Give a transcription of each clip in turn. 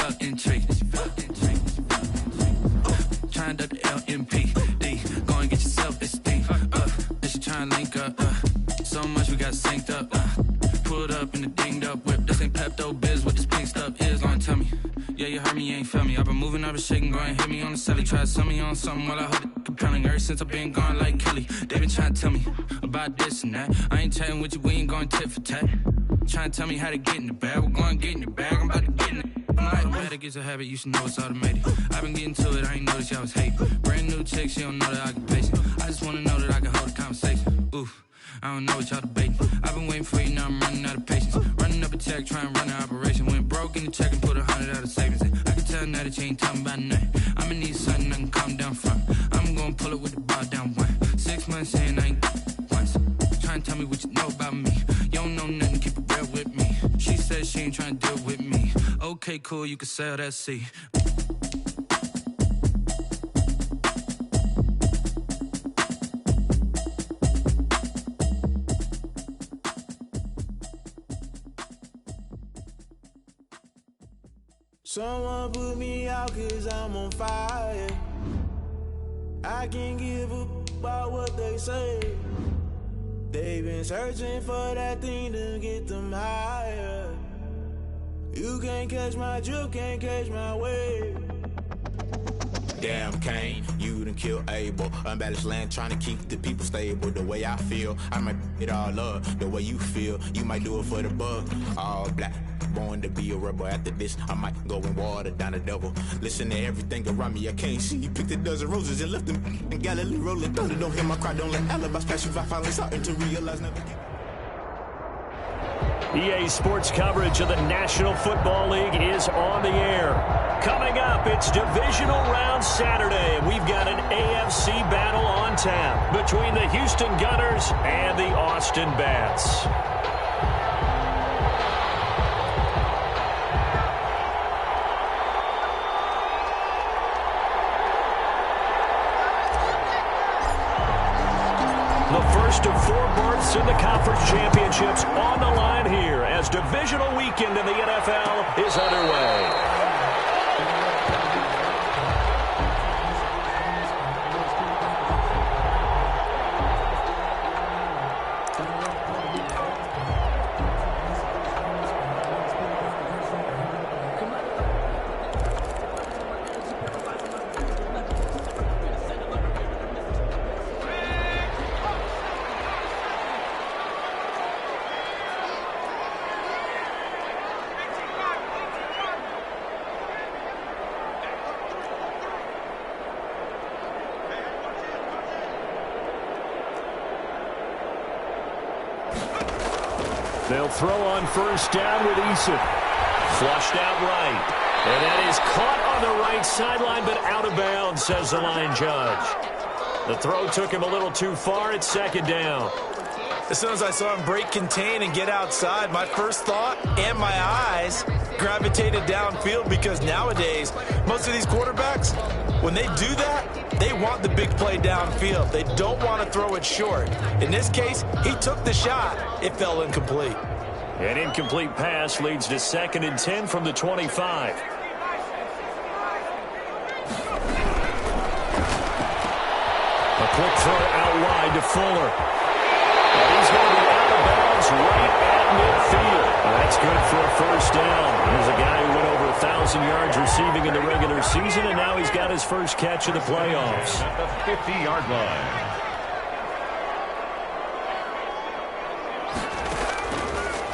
felt intrigued. Trying to the LMPD. Go and get yourself esteemed. Then she trying to link up. So much we got synced up. Pulled up in the dinged up whip. This ain't Pepto Biz. What this pink stuff is. Long tell me. Yeah, you heard me, you ain't felt me. I've been moving, I've been shaking, go and hit me on the celly. Try to sell me on something while I hold it compelling. Ever since I've been gone like Kelly, they been trying to tell me about this and that. I ain't chatting with you, we ain't going tit for tat. Trying to tell me how to get in the bag. We're going to get in the bag, I'm about to get in it. I'm automatic, it's a habit, you should know it's automated. I've been getting to it, I ain't noticed y'all was hating. Brand new chick, she don't know that I can patient. I just wanna know that I can hold a conversation. Oof, I don't know what y'all debating. I've been waiting for you, now I'm running out of patience. Running up a check, trying to run an operation. Went broke in the check and put 100 out of savings in. I can tell now that you ain't talking about nothing. I'ma need something I can calm down from. I'm gonna pull it with the bar down one. 6 months in, I ain't once. Trying to tell me what you know about me. You don't know nothing, keep it real with me. She said she ain't trying to deal with me. Okay, cool, you can sell that seed. Someone put me out 'cause I'm on fire. I can't give a about what they say. They've been searching for that thing to get them higher. You can't catch my drift, can't catch my wave. Damn Kane, you done killed Abel. Unbalanced land trying to keep the people stable. The way I feel, I might it all up. The way you feel, you might do it for the buck. All black, born to be a rebel. After this, I might go and water down the devil. Listen to everything around me, I can't see. Picked a dozen roses and left them in Galilee rolling thunder. Don't hear my cry, don't let alibis pass you. I finally starting to realize never get. EA Sports coverage of the National Football League is on the air. Coming up, it's Divisional Round Saturday, and we've got an AFC battle on tap between the Houston Gunners and the Austin Bats. The first of 4 berths in the conference championships on the line here as divisional weekend in the NFL is underway. They'll throw on first down with Eason. Flushed out right. And that is caught on the right sideline, but out of bounds, says the line judge. The throw took him a little too far. It's second down. As soon as I saw him break contain and get outside, my first thought and my eyes gravitated downfield, because nowadays, most of these quarterbacks, when they do that, they want the big play downfield. They don't want to throw it short. In this case, he took the shot. It fell incomplete. An incomplete pass leads to 2nd and 10 from the 25. A quick throw out wide to Fuller. And he's going to be out of bounds right at midfield. That's good for a first down. There's a guy who went over 1,000 yards receiving in the regular season, and now he's got his first catch of the playoffs. At the 50-yard line.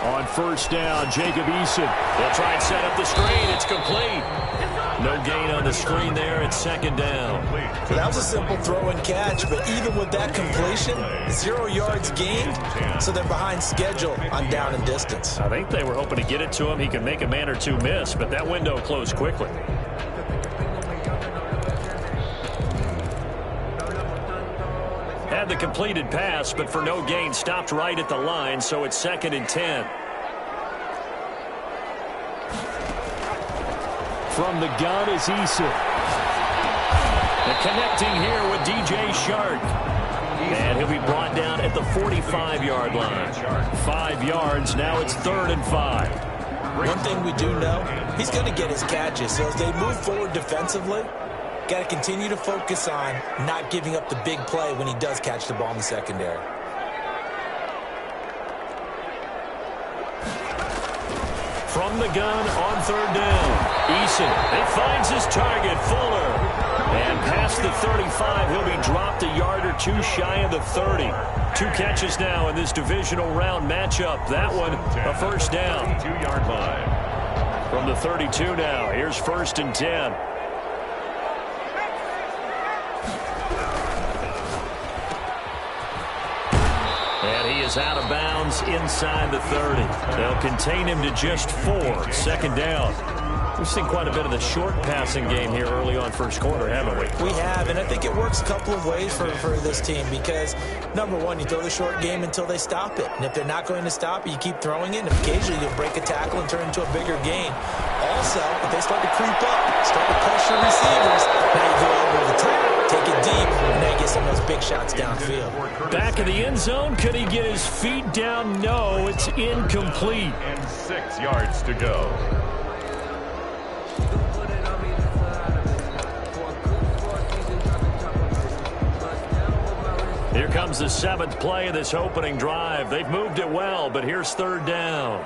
On first down, Jacob Eason. They'll try and set up the screen. It's complete. No gain on the screen there. It's second down. So that was a simple throw and catch, but even with that completion, 0 yards gained, so they're behind schedule on down and distance. I think they were hoping to get it to him. He can make a man or two miss, but that window closed quickly. Had the completed pass, but for no gain, stopped right at the line, so it's 2nd and 10. From the gun is Eason. The connecting here with DJ Shark. And he'll be brought down at the 45-yard line. 5 yards, now it's 3rd and 5. one thing we do know, he's going to get his catches. So as they move forward defensively, got to continue to focus on not giving up the big play when he does catch the ball in the secondary. From the gun on third down, Eason. He finds his target, Fuller. And past the 35, he'll be dropped a yard or two shy of the 30. 2 catches now in this divisional round matchup. That one, a first down. 2-yard line. From the 32 now, here's 1st and 10. And he is out of bounds inside the 30. They'll contain him to just 4. 2nd down. We've seen quite a bit of the short passing game here early on first quarter, haven't we? We have, and I think it works a couple of ways for this team because, number one, you throw the short game until they stop it. And if they're not going to stop it, you keep throwing it, and occasionally you'll break a tackle and turn it into a bigger gain. Also, if they start to creep up, start to pressure receivers, now you go over the top, take it deep, and now you get some of those big shots downfield. Back in the end zone, could he get his feet down? No, it's incomplete. And 6 yards to go. Here comes the 7th play of this opening drive. They've moved it well, but here's 3rd down.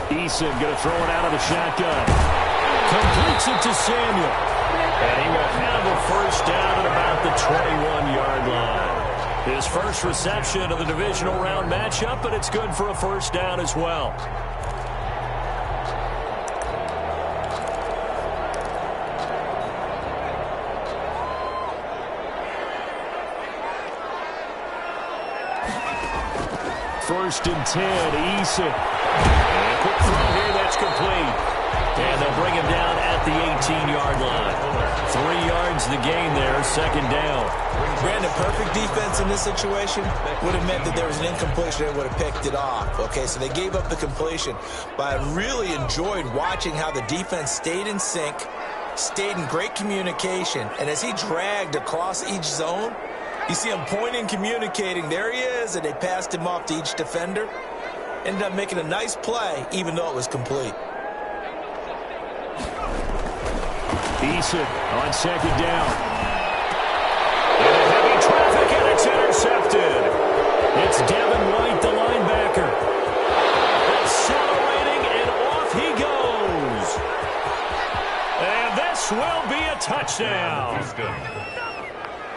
Eason going to throw it out of the shotgun. Completes it to Samuel. And he will have a first down at about the 21-yard line. His first reception of the divisional round matchup, but it's good for a first down as well. First and 10, Eason. And quick throw here, that's complete. And they'll bring him down at the 18-yard line. 3 yards the gain there, 2nd down. Brandon, perfect defense in this situation would have meant that there was an incompletion and would have picked it off. Okay, so they gave up the completion. But I really enjoyed watching how the defense stayed in sync, stayed in great communication, and as he dragged across each zone, you see him pointing, communicating. There he is, and they passed him off to each defender. Ended up making a nice play, even though it was complete. Eason on 2nd down. Into heavy traffic, and it's intercepted. It's Devin White, the linebacker. Accelerating, and off he goes. And this will be a touchdown.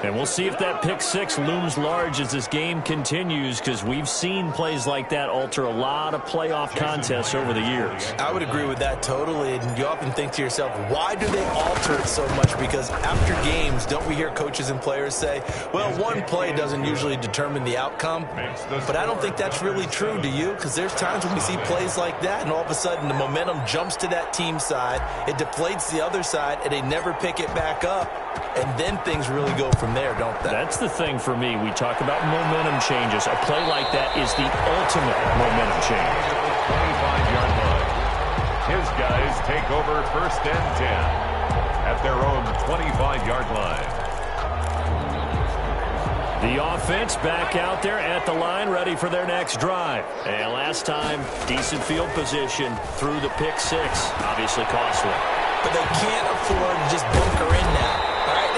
And we'll see if that pick 6 looms large as this game continues, because we've seen plays like that alter a lot of playoff contests over the years. I would agree with that totally, and you often think to yourself, why do they alter it so much? Because after games, don't we hear coaches and players say, well, one play doesn't usually determine the outcome? But I don't think that's really true, do you? Because there's times when we see plays like that, and all of a sudden the momentum jumps to that team side, it deflates the other side, and they never pick it back up, and then things really go from there, don't they? That's the thing for me. We talk about momentum changes. A play like that is the ultimate momentum change. 25-yard line. His guys take over 1st and 10 at their own 25-yard line. The offense back out there at the line, ready for their next drive. And last time, decent field position through the pick 6. Obviously costly. But they can't afford to just bunker in now. All right,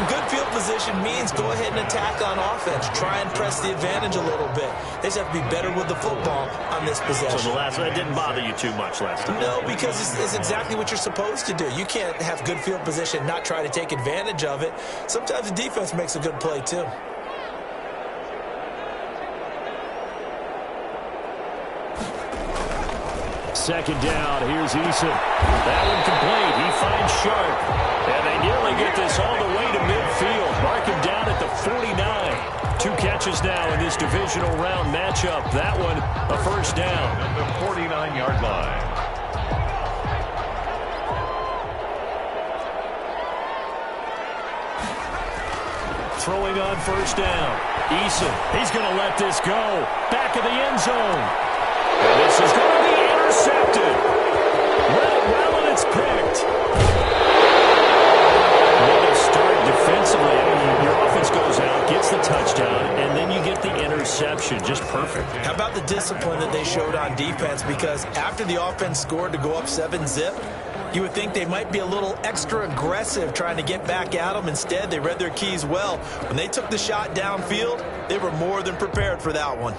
good field position means go ahead and attack on offense. Try and press the advantage a little bit. They just have to be better with the football on this possession. So the last one didn't bother you too much last time? No, because it's exactly what you're supposed to do. You can't have good field position, not try to take advantage of it. Sometimes the defense makes a good play, too. Second down, here's Eason. That one complete. He finds Sharp. And they nearly get this all the way to midfield. Mark him down at the 49. 2 catches now in this divisional round matchup. That one, a first down. At the 49-yard line. Throwing on first down. Eason, he's going to let this go. Back of the end zone. And this is going to be intercepted. Well, and it's picked. What a start defensively. I mean, your offense goes out Gets the touchdown, and then you get the interception. Just perfect. How about the discipline that they showed on defense? Because after the offense scored to go up 7-zip, you would think they might be a little extra aggressive trying to get back at them. Instead, they read their keys well. When they took the shot downfield, they were more than prepared for that one.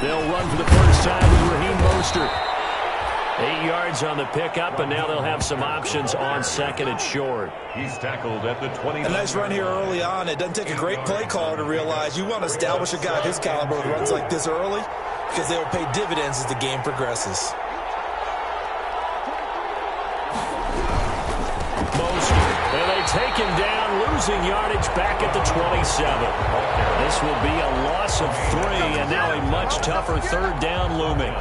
They'll run for the first time with Raheem Mostert. 8 yards on the pickup, and now they'll have some options on second and short. He's tackled at the 20. A nice run here early on. It doesn't take a great play caller to realize you want to establish a guy of his caliber who runs like this early, because they will pay dividends as the game progresses. Mostert, and they take him down, losing yardage back at the 27. This will be a loss of 3, and now a much tougher third down looming.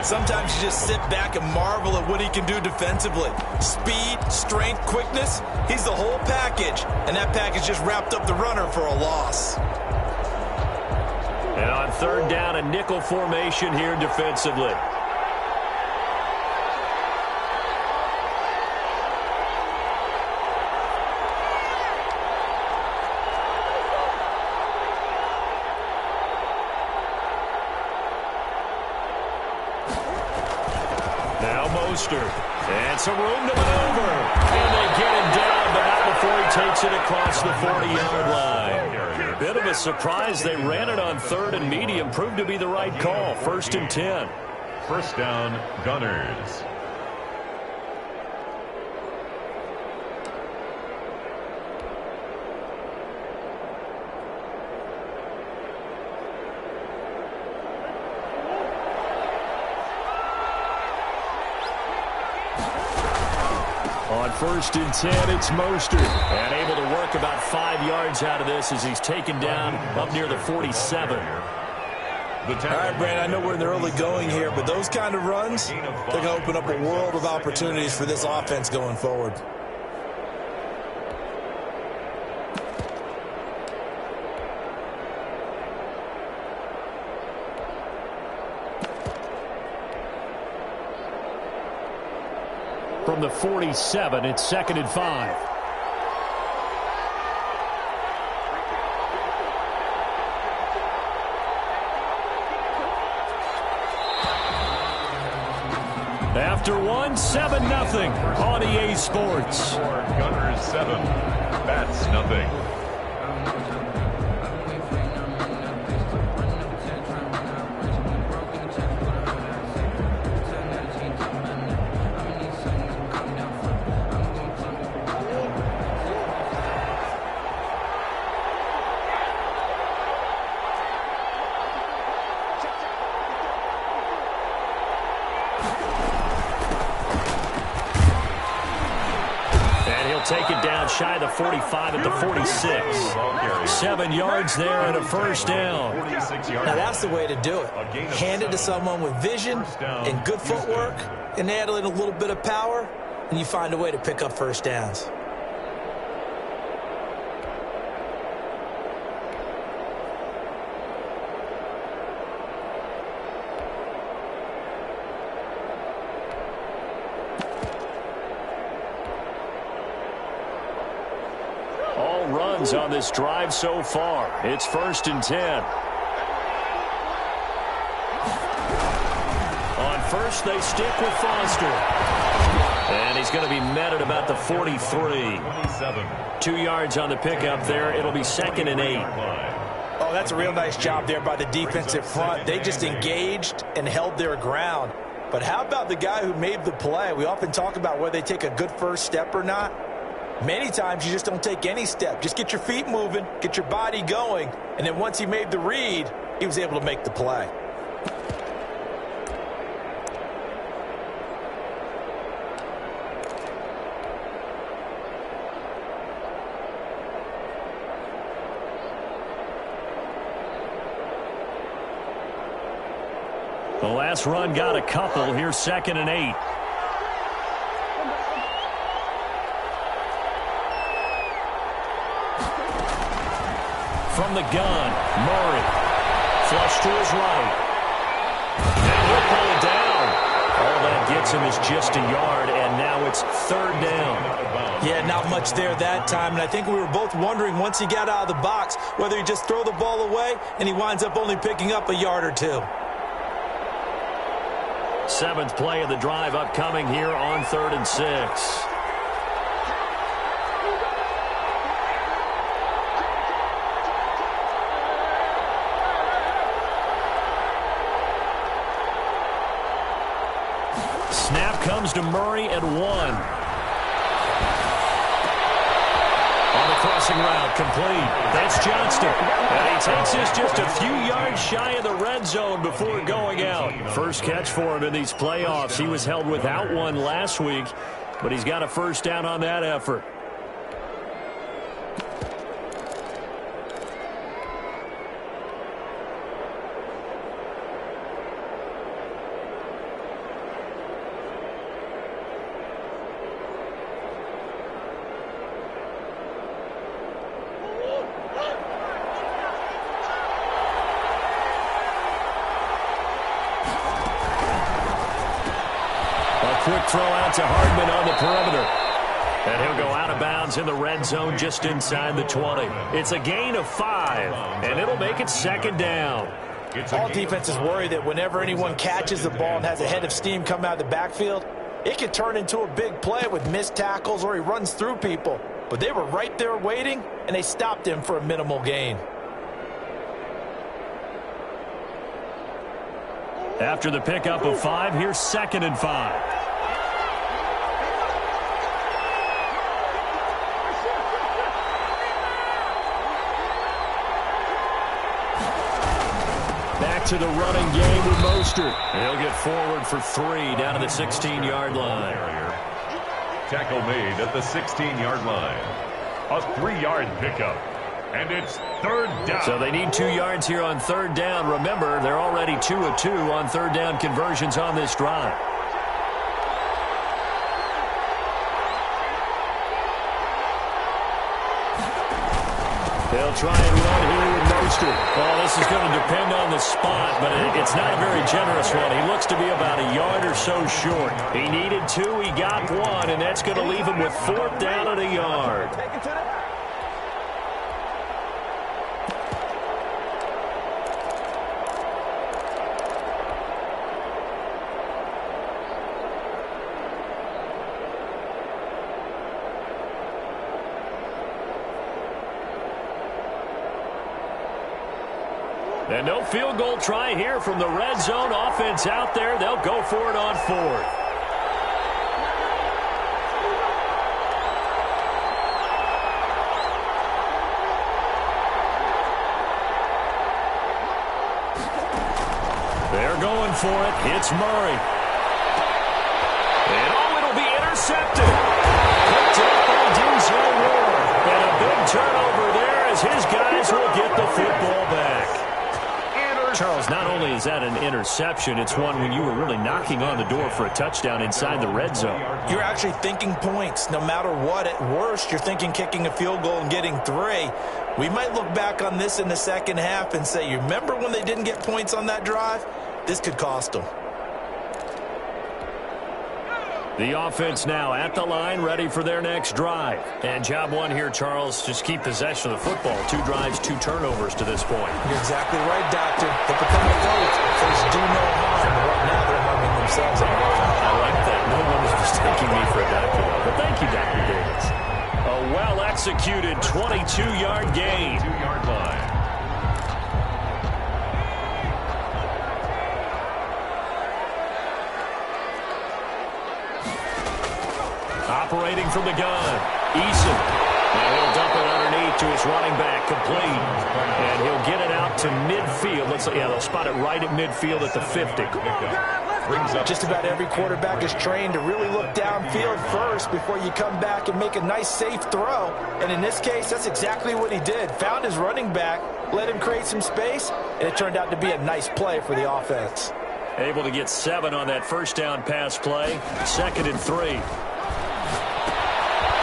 Sometimes you just sit back and marvel at what he can do defensively. Speed, strength, quickness, he's the whole package. And that package just wrapped up the runner for a loss. And on third down, a nickel formation here defensively. And some room to maneuver. And they get him down, but not before he takes it across the 40-yard line. Bit of a surprise. They ran it on third and medium. Proved to be the right call. 1st and 10. First down, Gunners. On 1st and 10, it's Mostert. And able to work about 5 yards out of this as he's taken down up near the 47. All right, Brandon, I know we're in the early going here, but those kind of runs, they're going to open up a world of opportunities for this offense going forward. From the 47, it's 2nd and 5. After 1, 7-0 on EA Sports. Gunners 7, Bats nothing. Take it down shy of the 45 at the 46. 7 yards there and a first down. Now that's the way to do it. Hand it to someone with vision and good footwork, and add in a little bit of power, and you find a way to pick up first downs. Runs on this drive so far. It's 1st and 10. On first, they stick with Foster. And he's going to be met at about the 43. 2 yards on the pickup there. It'll be 2nd and 8. Oh, that's a real nice job there by the defensive front. They just engaged and held their ground. But how about the guy who made the play? We often talk about whether they take a good first step or not. Many times you just don't take any step. Just get your feet moving, get your body going, and then once he made the read, he was able to make the play. The last run got a couple. Here's 2nd and 8. from the gun. Murray. Flush to his right. And he'll pull it down. All that gets him is just a yard, and now it's third down. Yeah, not much there that time, and I think we were both wondering once he got out of the box whether he just throw the ball away, and he winds up only picking up a yard or two. Seventh play of the drive upcoming here on 3rd and 6. Snap comes to Murray at 1. On the crossing route, complete. That's Johnston. And he takes this just a few yards shy of the red zone before going out. First catch for him in these playoffs. He was held without one last week, but he's got a first down on that effort. Quick throw out to Hardman on the perimeter. And he'll go out of bounds in the red zone just inside the 20. It's a gain of 5, and it'll make it second down. All defenses worry that whenever anyone catches the ball and has a head of steam come out of the backfield, it can turn into a big play with missed tackles or he runs through people. But they were right there waiting, and they stopped him for a minimal gain. After the pickup of 5, here's 2nd and 5. To the running game with Mostert. He'll get forward for 3 down to the 16-yard line. Tackle made at the 16-yard line. A 3-yard pickup. And it's 3rd down. So they need 2 yards here on 3rd down. Remember, they're already 2 of 2 on 3rd down conversions on this drive. They'll try and run here with Mostert. Well, this is going to depend on the spot, but it's not a very generous one. He looks to be about a yard or so short. He needed 2, he got 1, and that's going to leave him with 4th down and a yard. And no field goal try here from the red zone. Offense out there. They'll go for it on 4th. They're going for it. It's Murray. And it'll be intercepted. Picked up by Denzel Ward. And a big turnover there as his guys will get the football back. Charles, not only is that an interception, it's one when you were really knocking on the door for a touchdown inside the red zone. You're actually thinking points. No matter what, at worst, you're thinking kicking a field goal and getting 3. We might look back on this in the second half and say, you remember when they didn't get points on that drive? This could cost them. The offense now at the line, ready for their next drive. And job 1 here, Charles, just keep possession of the football. 2 drives, 2 turnovers to this point. You're exactly right, Doctor. They'll become a coach. First, do no harm. Right now, they're harming themselves. I like that. No one is mistaking me for a doctor. But thank you, Dr. Davis. A well-executed 22-yard gain. 2-yard line. Operating from the gun, Eason. And he'll dump it underneath to his running back, complete. And he'll get it out to midfield. They'll spot it right at midfield at the 50. Just about every quarterback is trained to really look downfield first before you come back and make a nice, safe throw. And in this case, that's exactly what he did. Found his running back, let him create some space, and it turned out to be a nice play for the offense. Able to get 7 on that first down pass play. 2nd and 3.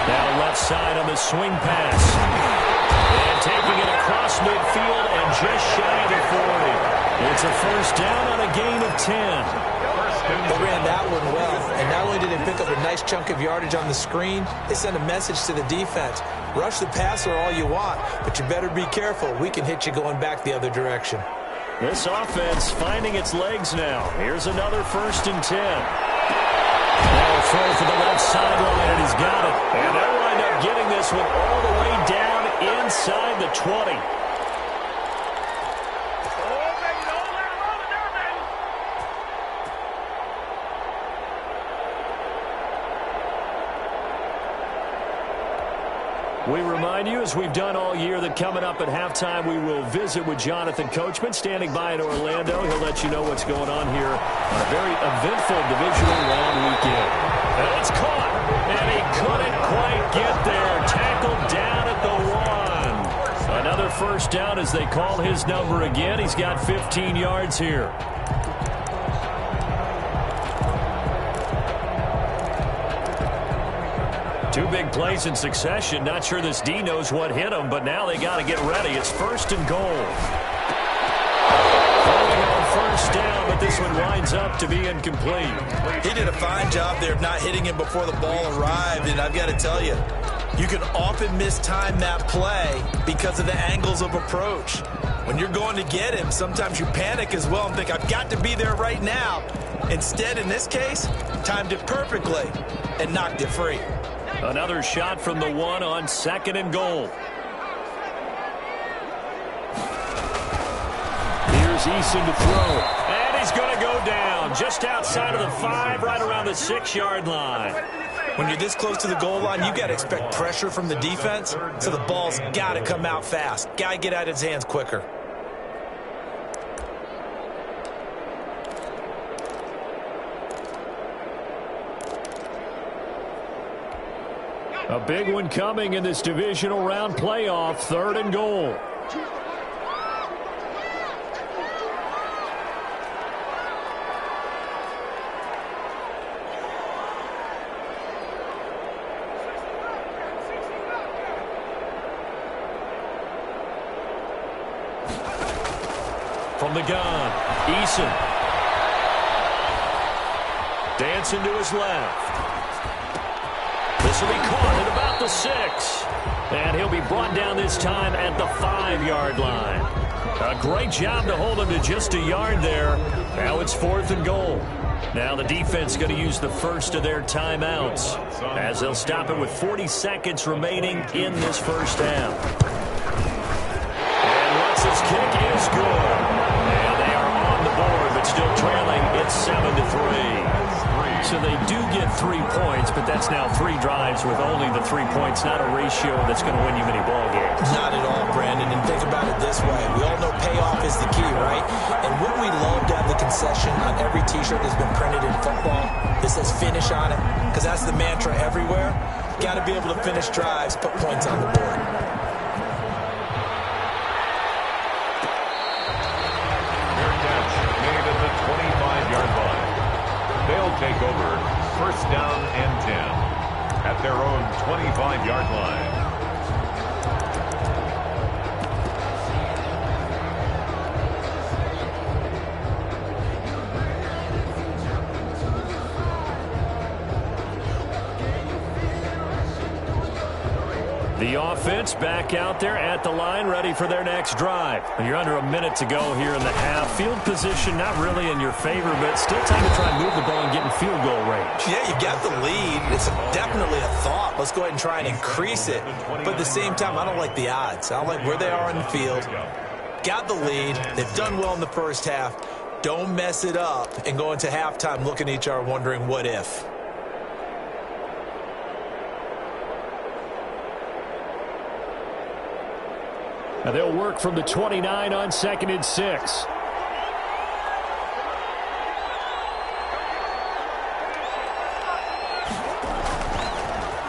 Now left side on the swing pass. And taking it across midfield and just shy of the 40. It's a first down on a gain of 10. They ran that one well, and not only did they pick up a nice chunk of yardage on the screen, they sent a message to the defense. Rush the passer all you want, but you better be careful. We can hit you going back the other direction. This offense finding its legs now. Here's another first and 10. Now throw for the left sideline, and he's got it. And they'll wind up getting this one all the way down inside the 20. We remind you, as we've done all year, that coming up at halftime, we will visit with Jonathan Coachman, standing by in Orlando. He'll let you know what's going on here on a very eventful divisional round weekend. And it's caught, and he couldn't quite get there. Tackled down at the 1. Another first down as they call his number again. He's got 15 yards here. Two big plays in succession. Not sure this D knows what hit him, but now they got to get ready. It's first and goal. Going on first down, but this one winds up to be incomplete. He did a fine job there of not hitting him before the ball arrived, and I've got to tell you, you can often mistime that play because of the angles of approach. When you're going to get him, sometimes you panic as well and think, I've got to be there right now. Instead, in this case, timed it perfectly and knocked it free. Another shot from the 1 on second and goal. Here's Eason to throw. And he's going to go down just outside of the 5, right around the 6-yard line. When you're this close to the goal line, you've got to expect pressure from the defense, so the ball's got to come out fast. Got to get out of his hands quicker. A big one coming in this divisional round playoff, third and goal. From the gun, Eason. Dancing to his left. This will be caught at about the 6. And he'll be brought down this time at the 5-yard line. A great job to hold him to just a yard there. Now it's fourth and goal. Now the defense going to use the first of their timeouts as they'll stop it with 40 seconds remaining in this first half. And Lutz's kick is good. And they are on the board, but still trailing. It's 7-3. So they do get 3 points, but that's now 3 drives with only the 3 points, not a ratio that's going to win you many ball games. Not at all, Brandon. And think about it this way. We all know payoff is the key, right? And wouldn't we love to have the concession on every T-shirt that's been printed in football that says finish on it? Because that's the mantra everywhere. Got to be able to finish drives, put points on the board. Their catch made at the 25-yard line. They'll take over first down and 10 at their own 25-yard line. The offense back out there at the line, ready for their next drive. You're under a minute to go here in the half. Field position not really in your favor, but still time to try and move the ball and get in field goal range. Yeah, you got the lead. It's definitely a thought. Let's go ahead and try and increase it. But at the same time, I don't like the odds. I don't like where they are in the field. Got the lead. They've done well in the first half. Don't mess it up and go into halftime looking at each other wondering what if. Now they'll work from the 29 on second and 6.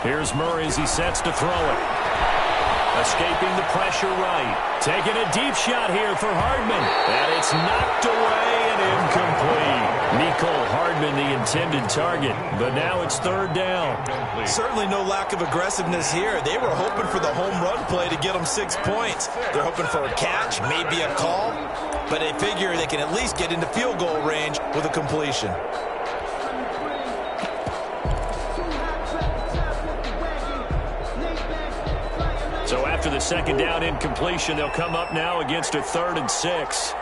Here's Murray as he sets to throw it. Escaping the pressure right. Taking a deep shot here for Hardman. And it's knocked away and incomplete. Mecole Hardman, the intended target. But now it's third down. Certainly no lack of aggressiveness here. They were hoping for the home run play to get them 6 points. They're hoping for a catch, maybe a call. But they figure they can at least get into field goal range with a completion. So after the second down incompletion, they'll come up now against a 3rd and 6.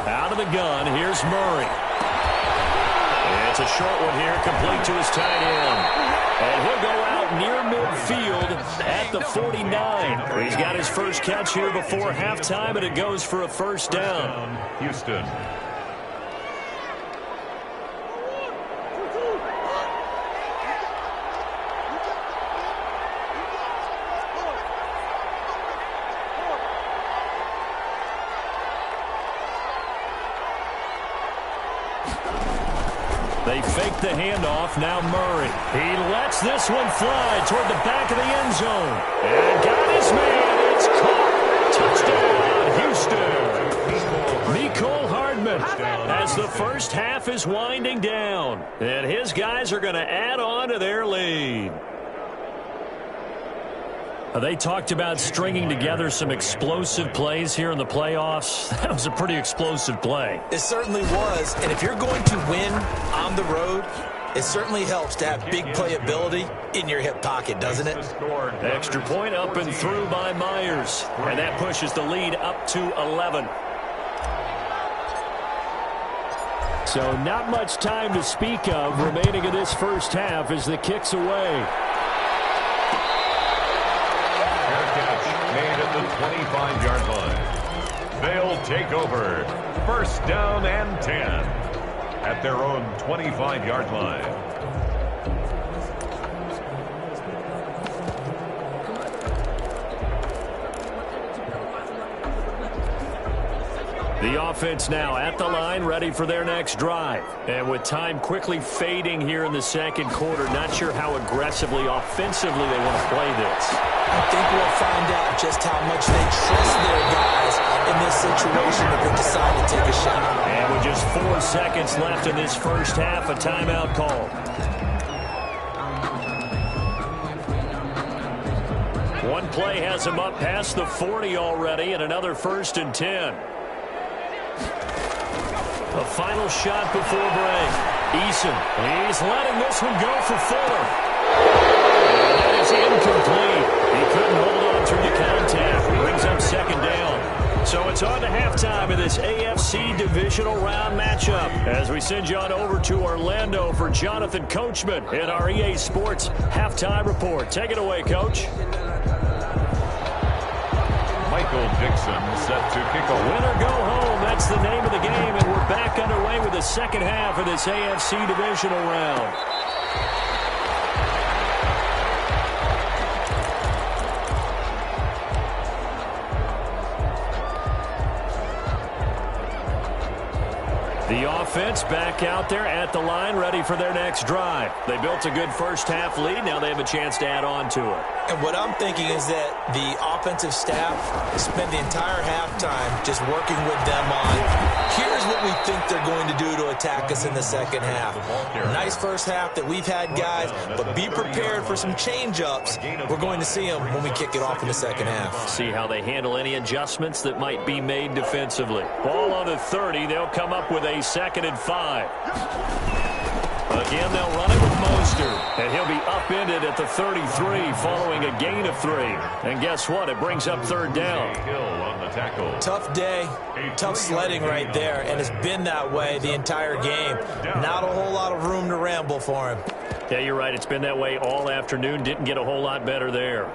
Out of the gun, here's Murray. It's a short one here, complete to his tight end. And he'll go out near midfield at the 49. He's got his first catch here before halftime, and it goes for a first down. Houston. They fake the handoff. Now Murray. He lets this one fly toward the back of the end zone. And got his man. It's caught. Touchdown, Houston. Mecole Hardman as the first half is winding down. And his guys are going to add on to their lead. They talked about stringing together some explosive plays here in the playoffs. That was a pretty explosive play. It certainly was. And if you're going to win on the road, it certainly helps to have big playability in your hip pocket, doesn't it? Extra point up and through by Myers. And that pushes the lead up to 11. So not much time to speak of remaining in this first half as the kick's away. Made at the 25-yard line. They'll take over. First down and 10 at their own 25-yard line. The offense now at the line, ready for their next drive. And with time quickly fading here in the second quarter, not sure how aggressively, offensively they want to play this. I think we'll find out just how much they trust their guys in this situation if they decide to take a shot. And with just 4 seconds left in this first half, a timeout call. One play has him up past the 40 already, and another 1st and 10. A final shot before break. Eason, he's letting this one go for Fuller. And that is incomplete. He couldn't hold on through the contact. Brings up second down. So it's on to halftime of this AFC Divisional Round matchup as we send you on over to Orlando for Jonathan Coachman in our EA Sports Halftime Report. Take it away, Coach. Michael Dixon set to kick a Win or go home, that's the name of the game, and we're back underway with the second half of this AFC Divisional Round. The offense back out there at the line, ready for their next drive. They built a good first half lead. Now they have a chance to add on to it. And what I'm thinking is that the offensive staff spent the entire halftime just working with them on, here's what we think they're going to do to attack us in the second half. Nice first half that we've had, guys, but be prepared for some change-ups. We're going to see them when we kick it off in the second half. See how they handle any adjustments that might be made defensively. Ball on the 30. They'll come up with a 2nd and 5. Again, they'll run it with Mostert, and he'll be upended at the 33 following a gain of 3. And guess what? It brings up 3rd down. Tough day, tough sledding right there, and it's been that way the entire game. Not a whole lot of room to ramble for him. Yeah, you're right. It's been that way all afternoon. Didn't get a whole lot better there.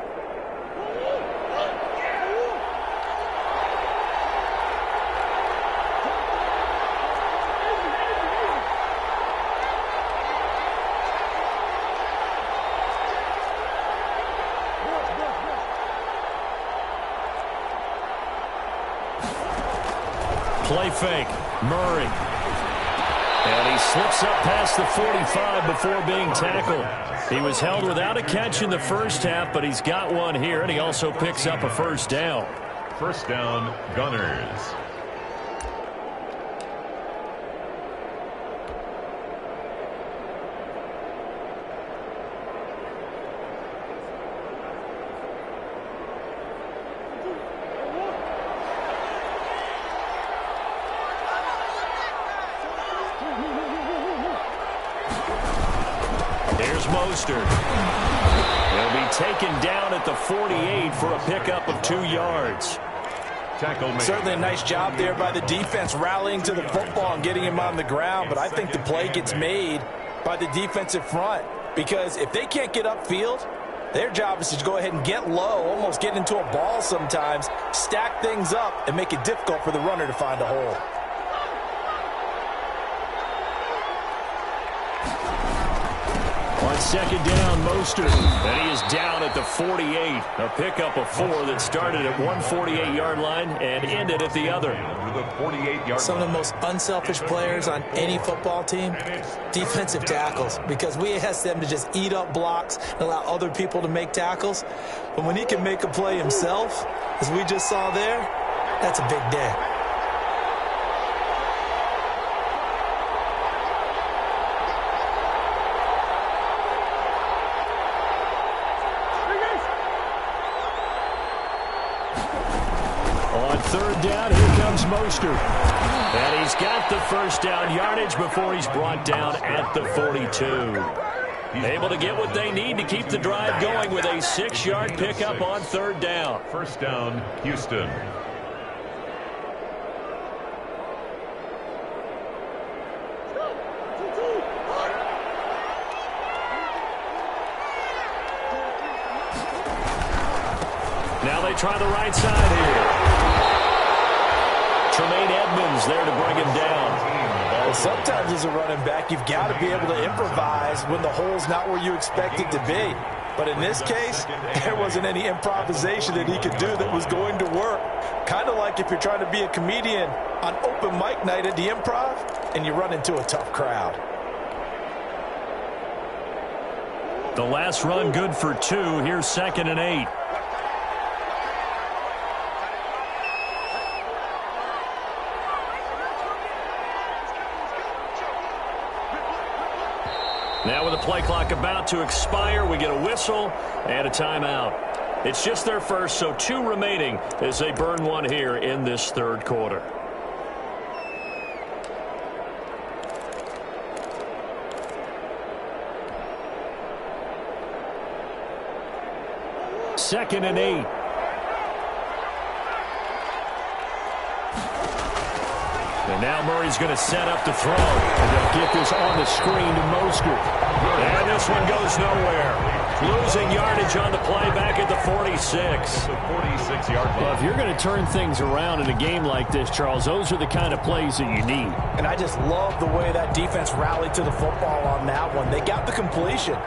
Play fake. Murray. And he slips up past the 45 before being tackled. He was held without a catch in the first half, but he's got one here, and he also picks up a first down. First down, Gunners. Mostert. He'll be taken down at the 48 for a pickup of 2 yards. Certainly a nice job there by the defense rallying to the football and getting him on the ground, but I think the play gets made by the defensive front because if they can't get upfield, their job is to go ahead and get low, almost get into a ball sometimes, stack things up, and make it difficult for the runner to find a hole. On second down, Mostert, and he is down at the 48. A pickup of 4 that started at 148-yard line and ended at the other. Some of the most unselfish players on any football team, defensive tackles, because we ask them to just eat up blocks and allow other people to make tackles. But when he can make a play himself, as we just saw there, that's a big day. Third down, here comes Mostert. And he's got the first down yardage before he's brought down at the 42. Able to get what they need to keep the drive going with a 6-yard pickup on third down. First down, Houston. Now they try the right side here. Edmonds there to bring him down. Well, sometimes as a running back, you've got to be able to improvise when the hole's not where you expect it to be. But in this case, there wasn't any improvisation that he could do that was going to work. Kind of like if you're trying to be a comedian on open mic night at the Improv and you run into a tough crowd. The last run good for 2. Here's 2nd and 8. Now with the play clock about to expire, we get a whistle and a timeout. It's just their first, so 2 remaining as they burn one here in this third quarter. Second and 8. And now Murray's going to set up to throw. And they'll get this on the screen to Mostert. And this one goes nowhere. Losing yardage on the play back at the 46. The 46-yard line. Well, if you're going to turn things around in a game like this, Charles, those are the kind of plays that you need. And I just love the way that defense rallied to the football on that one. They got the completion,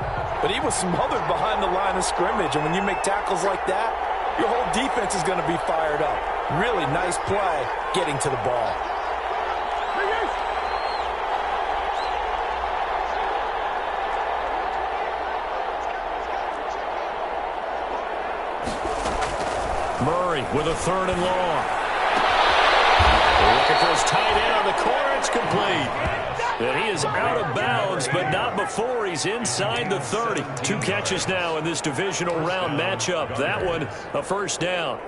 but he was smothered behind the line of scrimmage. And when you make tackles like that, your whole defense is going to be fired up. Really nice play getting to the ball. Murray with a 3rd and long. They're looking for his tight end on the corner. It's complete. And he is out of bounds, but not before he's inside the 30. 2 catches now in this divisional round matchup. That one, a first down.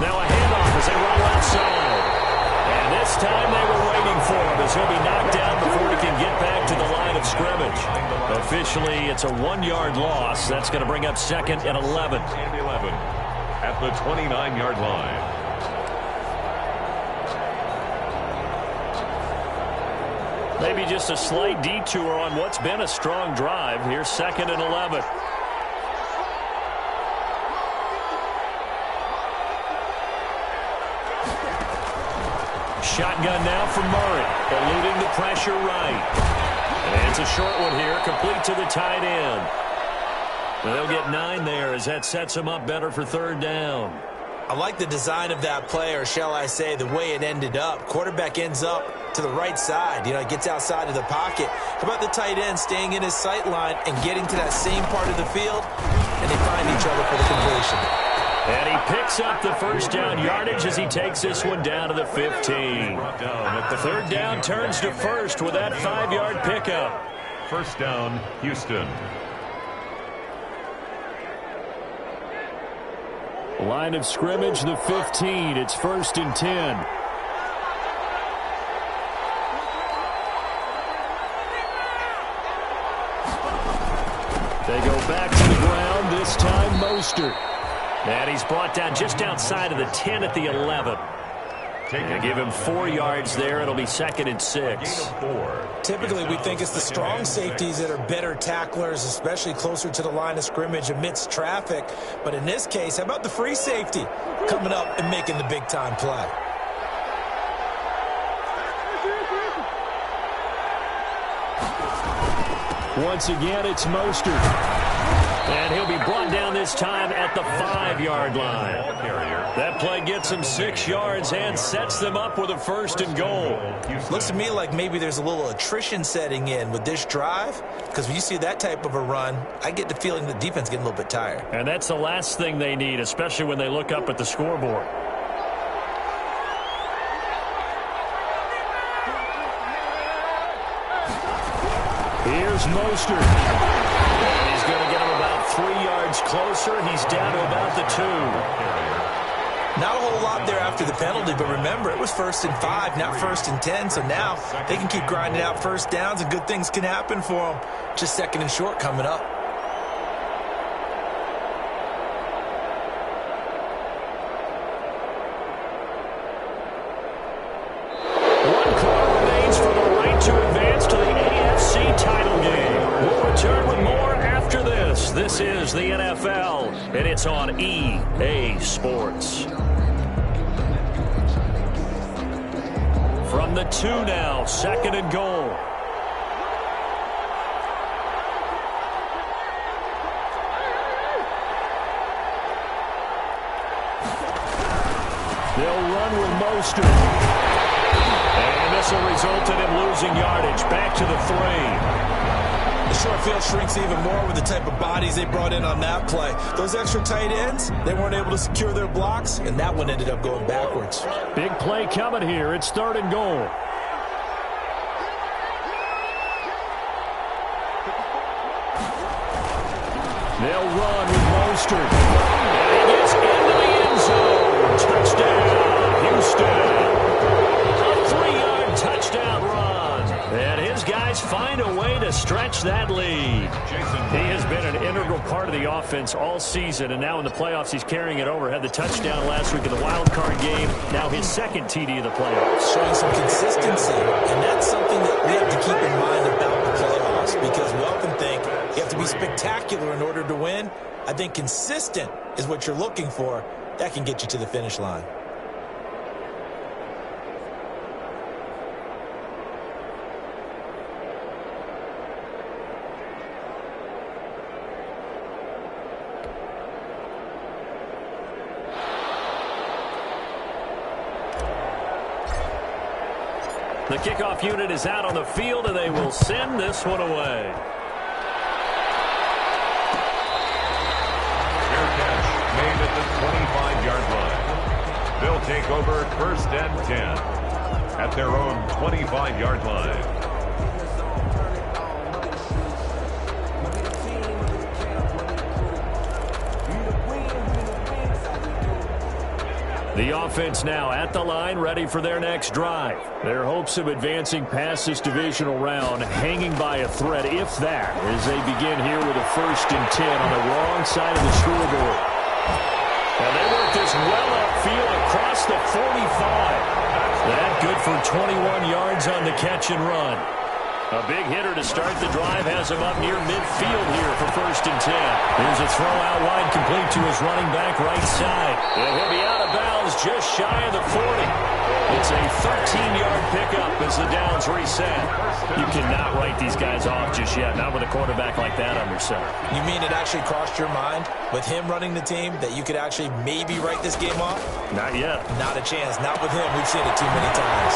Now a handoff as they roll outside. And this time they were waiting for him as he'll be knocked down before he can get back to the line of scrimmage. Officially, it's a 1-yard loss. That's going to bring up 2nd and 11. At the 29-yard line. Maybe just a slight detour on what's been a strong drive. Here's 2nd and 11. Shotgun now for Murray, eluding the pressure right. And it's a short one here, complete to the tight end. They'll get 9 there as that sets them up better for third down. I like the design of that play, or shall I say the way it ended up. Quarterback ends up to the right side. He gets outside of the pocket. How about the tight end staying in his sight line and getting to that same part of the field, and they find each other for the completion. And he picks up the first down yardage as he takes this one down to the 15. The third down turns to first with that 5-yard pickup. First down, Houston. Line of scrimmage, the 15. It's 1st and 10. They go back to the ground, this time Mostert. And he's brought down just outside of the 10 at the 11. They give him 4 yards there. It'll be 2nd and 6. Typically, we think it's the strong safeties that are better tacklers, especially closer to the line of scrimmage amidst traffic. But in this case, how about the free safety coming up and making the big-time play? Once again, it's Mostert. And he'll be brought down this time at the 5-yard line. That play gets them 6 yards and sets them up with a 1st and goal. Looks to me like maybe there's a little attrition setting in with this drive, because when you see that type of a run, I get the feeling the defense getting a little bit tired. And that's the last thing they need, especially when they look up at the scoreboard. Here's Mostert. And he's going to get him about 3 yards closer. He's down to about the 2. Not a whole lot there after the penalty, but remember, it was 1st and 5, not 1st and 10, so now they can keep grinding out first downs and good things can happen for them. Just 2nd and short coming up. One quarter remains for the right to advance to the AFC title game. We'll return with more after this. This is the NFL, and it's on EA Sports. From the 2 now, 2nd and goal. They'll run with Mostert. And this will result in him losing yardage. Back to the 3. The short field shrinks even more with the type of bodies they brought in on that play. Those extra tight ends, they weren't able to secure their blocks, and that one ended up going backwards. Big play coming here. It's 3rd and goal. They'll run with Mostert. And he gets into the end zone. Touchdown, Houston. A 3-yard touchdown run. And his guys find a way to stretch that lead. He has been an integral part of the offense all season, and now in the playoffs he's carrying it over. Had the touchdown last week in the wild card game. Now his 2nd TD of the playoffs. Showing some consistency, and that's something that we have to keep in mind about the playoffs, because we often think you have to be spectacular in order to win. I think consistent is what you're looking for. That can get you to the finish line. The kickoff unit is out on the field, and they will send this one away. Fair catch made at the 25-yard line. They'll take over 1st and 10 at their own 25-yard line. The offense now at the line, ready for their next drive. Their hopes of advancing past this divisional round hanging by a thread, if that, as they begin here with a 1st and 10 on the wrong side of the scoreboard. And they work this well upfield across the 45. That good for 21 yards on the catch and run. A big hitter to start the drive has him up near midfield here for 1st and 10. Here's a throw out wide, complete to his running back right side. And he'll be out of bounds just shy of the 40. The It's a 13-yard pickup as the downs reset. You cannot write these guys off just yet, not with a quarterback like that under center. You mean it actually crossed your mind with him running the team that you could actually maybe write this game off? Not yet. Not a chance. Not with him. We've seen it too many times.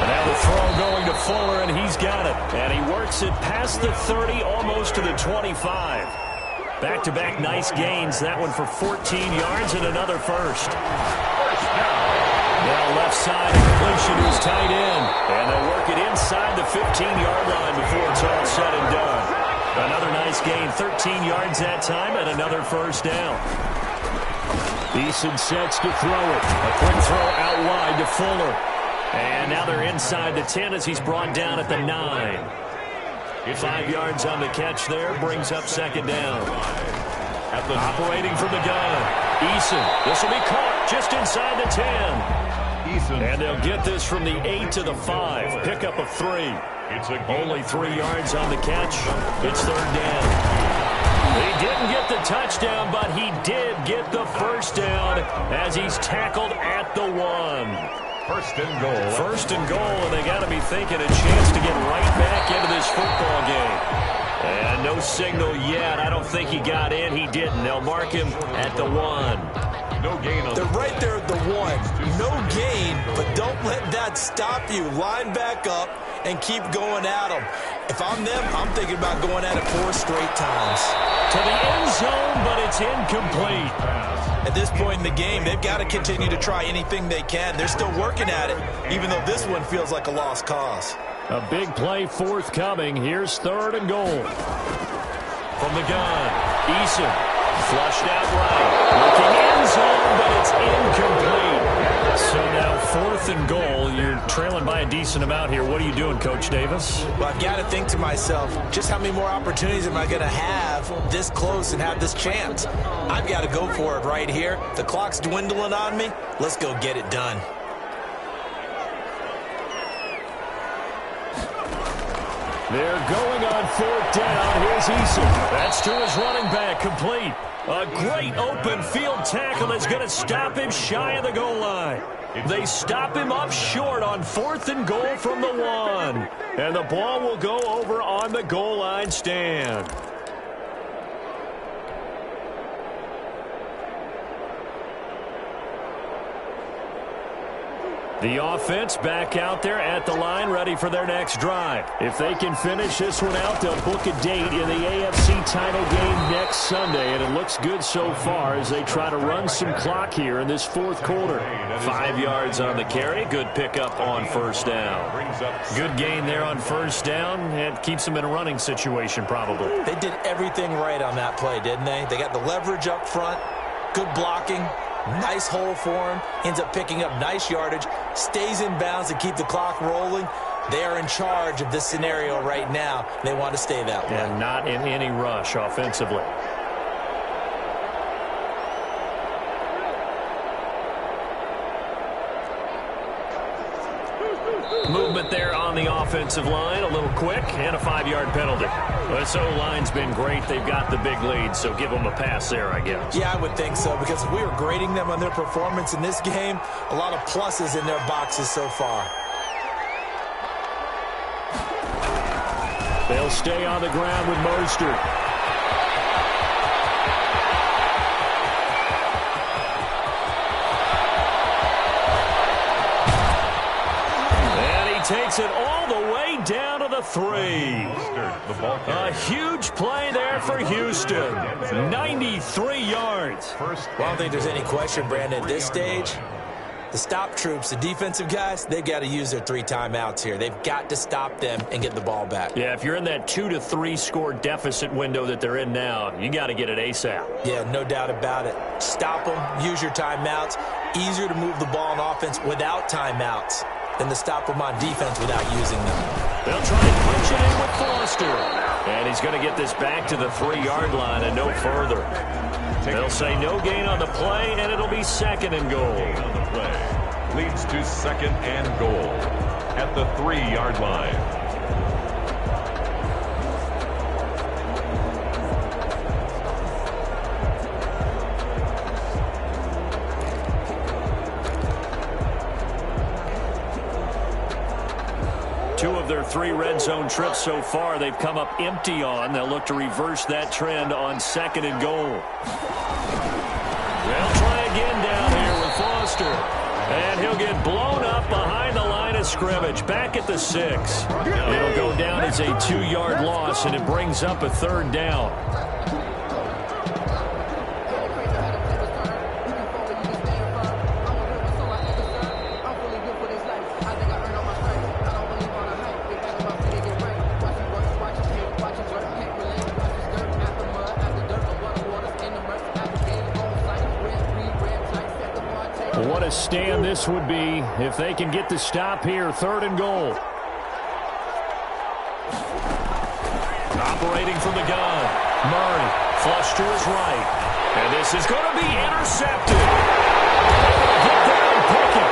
And now the throw going to Fuller, and he's got it. And he works it past the 30, almost to the 25. Back-to-back nice gains. That one for 14 yards and another first. Now left side, a completion to his tight end. And they'll work it inside the 15-yard line before it's all said and done. Another nice gain, 13 yards that time, and another first down. Eason sets to throw it. A quick throw out wide to Fuller. And now they're inside the 10 as he's brought down at the 9. 5 yards on the catch there, brings up second down. Operating from the gun, Eason. This will be caught just inside the 10. Eason. And they'll get this from the 8 to the 5. Pickup of 3. Only 3 yards on the catch. It's third down. He didn't get the touchdown, but he did get the first down as he's tackled at the 1. First and goal. First and goal, and they got to be thinking a chance to get right back into this football game. And no signal yet. I don't think he got in. He didn't. They'll mark him at the 1. No gain on. They're right there at the 1. No gain, but don't let that stop you. Line back up and keep going at them. If I'm them, I'm thinking about going at it 4 straight times. To the end zone, but it's incomplete. At this point in the game, they've got to continue to try anything they can. They're still working at it, even though this one feels like a lost cause. A big play forthcoming. Here's third and goal. From the gun, Eason flushed out right. Looking end zone, but it's incomplete. So now fourth and goal. You're trailing by a decent amount here. What are you doing, Coach Davis? Well, I've got to think to myself, just how many more opportunities am I going to have this close and have this chance? I've got to go for it right here. The clock's dwindling on me. Let's go get it done. They're going on fourth down. Here's Eason. That's to his running back, complete. A great open field tackle that's going to stop him shy of the goal line. They stop him up short on fourth and goal from the 1. And the ball will go over on the goal line stand. The offense back out there at the line, ready for their next drive. If they can finish this one out, they'll book a date in the AFC title game next Sunday, and it looks good so far as they try to run some clock here in this fourth quarter. 5 yards on the carry, good pickup on first down. Good gain there on first down, and keeps them in a running situation probably. They did everything right on that play, didn't they? They got the leverage up front, good blocking. Nice hole for him. Ends up picking up nice yardage. Stays in bounds to keep the clock rolling. They are in charge of this scenario right now. They want to stay that way. And not in any rush offensively. Movement there on the offensive line, a little quick, and a 5-yard penalty. This O-line's been great. They've got the big lead, so give them a pass there, I guess. Yeah, I would think so, because if we were grading them on their performance in this game, a lot of pluses in their boxes so far. They'll stay on the ground with Mostert. Takes it all the way down to the 3. A huge play there for Houston. 93 yards. Well, I don't think there's any question, Brandon, at this stage. The stop troops, the defensive guys, they've got to use their 3 timeouts here. They've got to stop them and get the ball back. Yeah, if you're in that 2 to 3 score deficit window that they're in now, you got to get it ASAP. Yeah, no doubt about it. Stop them, use your timeouts. Easier to move the ball on offense without timeouts than to stop them on defense without using them. They'll try and punch it in with Foster. And he's going to get this back to the 3-yard line and no further. They'll say no gain on the play, and it'll be second and goal. Leads to second and goal at the 3-yard line. 2 of their 3 red zone trips so far, they've come up empty on. They'll look to reverse that trend on 2nd and goal. They'll try again down here with Foster. And he'll get blown up behind the line of scrimmage, back at the 6. It'll go down as a 2-yard loss, and it brings up a 3rd down. What a stand this would be if they can get the stop here. 3rd and goal. Operating from the gun. Murray, flush to his right. And this is going to be intercepted. Get down, pick it.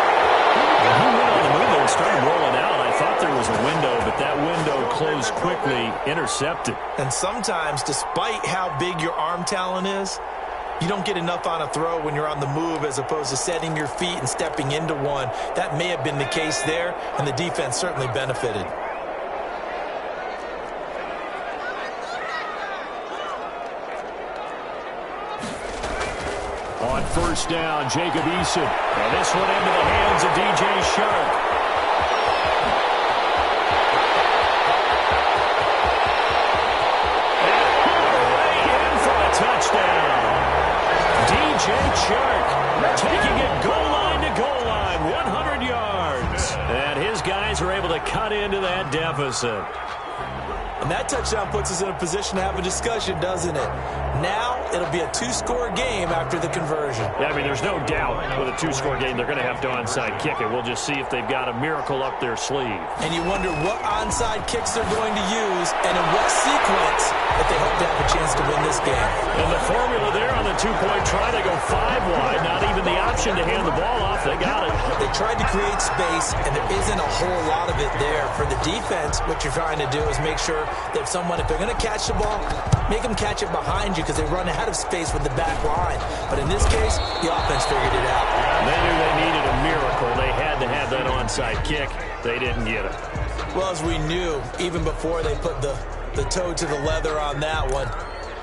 And he went on the move and started rolling out. I thought there was a window, but that window closed quickly. Intercepted. And sometimes, despite how big your arm talent is, you don't get enough on a throw when you're on the move as opposed to setting your feet and stepping into one. That may have been the case there, and the defense certainly benefited. On 1st down, Jacob Eason. And this one into the hands of DJ Shark. And in for a touchdown. DJ Chark taking it goal line, 100 yards. And his guys are able to cut into that deficit. And that touchdown puts us in a position to have a discussion, doesn't it? Now it'll be a 2-score game after the conversion. Yeah, I mean, there's no doubt with a 2-score game they're going to have to onside kick it. We'll just see if they've got a miracle up their sleeve. And you wonder what onside kicks they're going to use and in what sequence that they hope to have a chance to win this game. And the formula there on the 2-point try, they go 5 wide. Not even the option to hand the ball off. They got it. They tried to create space, and there isn't a whole lot of it there. For the defense, what you're trying to do is make sure that if they're going to catch the ball, make them catch it behind you because they run out of space with the back line. But in this case, the offense figured it out. They knew they needed a miracle. They had to have that onside kick. They didn't get it. Well, as we knew, even before they put the toe to the leather on that one,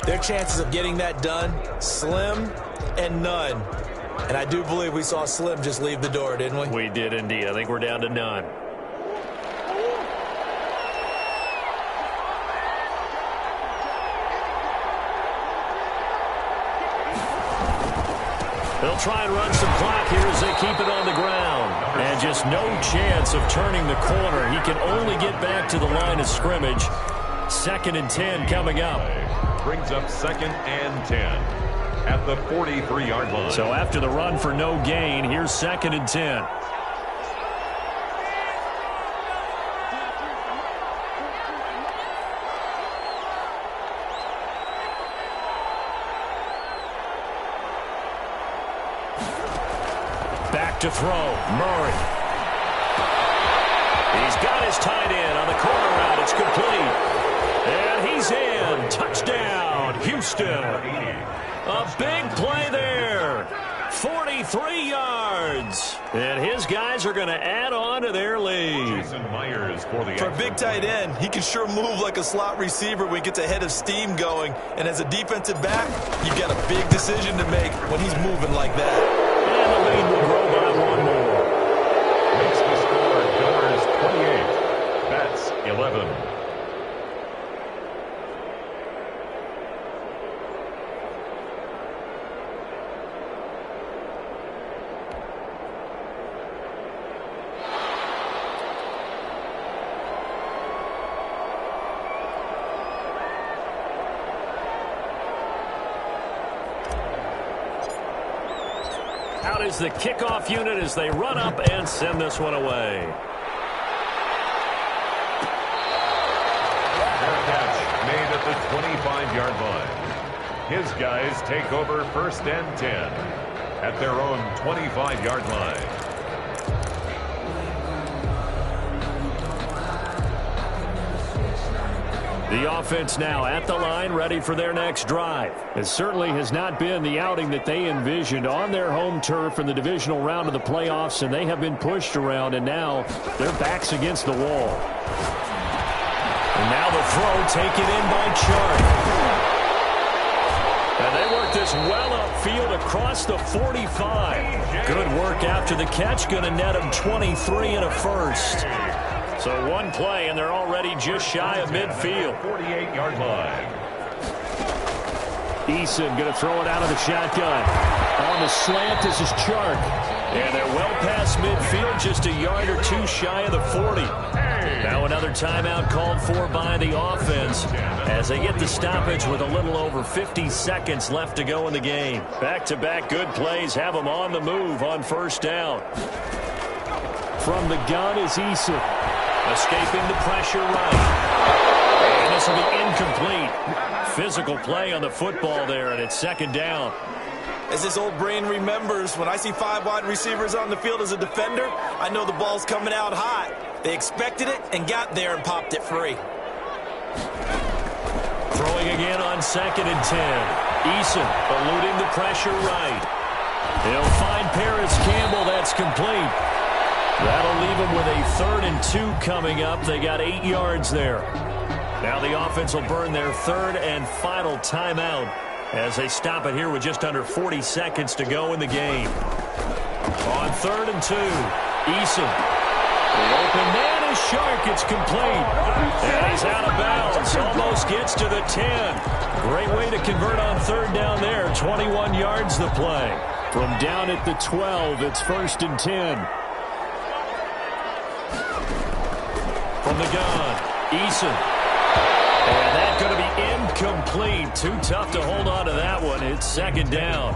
their chances of getting that done, slim and none. And I do believe we saw Slim just leave the door, didn't we? We did indeed. I think we're down to none. They'll try and run some clock here as they keep it on the ground. And just no chance of turning the corner. He can only get back to the line of scrimmage. 2nd and 10 coming up. Brings up 2nd and 10 at the 43-yard line. So after the run for no gain, here's 2nd and 10. To throw, Murray. He's got his tight end on the corner route. It's complete. And he's in. Touchdown, Houston. A big play there. 43 yards. And his guys are going to add on to their lead. For a big tight end, he can sure move like a slot receiver when he gets a head of steam going. And as a defensive back, you've got a big decision to make when he's moving like that. And the lead will grow by 1 more. Makes the score Gunners 28. That's 11. Out is the kickoff unit as they run up and send this one away. Fair catch made at the 25-yard line. His guys take over 1st and 10 at their own 25-yard line. The offense now at the line, ready for their next drive. It certainly has not been the outing that they envisioned on their home turf in the divisional round of the playoffs, and they have been pushed around, and now their backs against the wall. And now the throw taken in by Chark. And they work this well upfield across the 45. Good work after the catch, going to net them 23 and a first. So one play, and they're already just shy of midfield. 48-yard line. Eason going to throw it out of the shotgun. On the slant, this is Chark. And they're well past midfield, just a yard or two shy of the 40. Now another timeout called for by the offense as they get the stoppage with a little over 50 seconds left to go in the game. Back-to-back good plays have them on the move on first down. From the gun is Eason. Escaping the pressure right. And this will be incomplete. Physical play on the football there, and it's second down. As this old brain remembers, when I see 5 wide receivers on the field as a defender, I know the ball's coming out hot. They expected it and got there and popped it free. Throwing again on 2nd and 10. Eason eluding the pressure right. He'll find Paris Campbell. That's complete. That'll leave him with a 3rd and 2 coming up. They got 8 yards there. Now the offense will burn their 3rd and final timeout as they stop it here with just under 40 seconds to go in the game. On 3rd and 2, Eason. The open man is Chark. It's complete. And he's out of bounds. Almost gets to the 10. Great way to convert on 3rd down there. 21 yards the play. From down at the 12, it's 1st and 10. From the gun, Eason. And that's going to be incomplete. Too tough to hold on to that one. It's second down.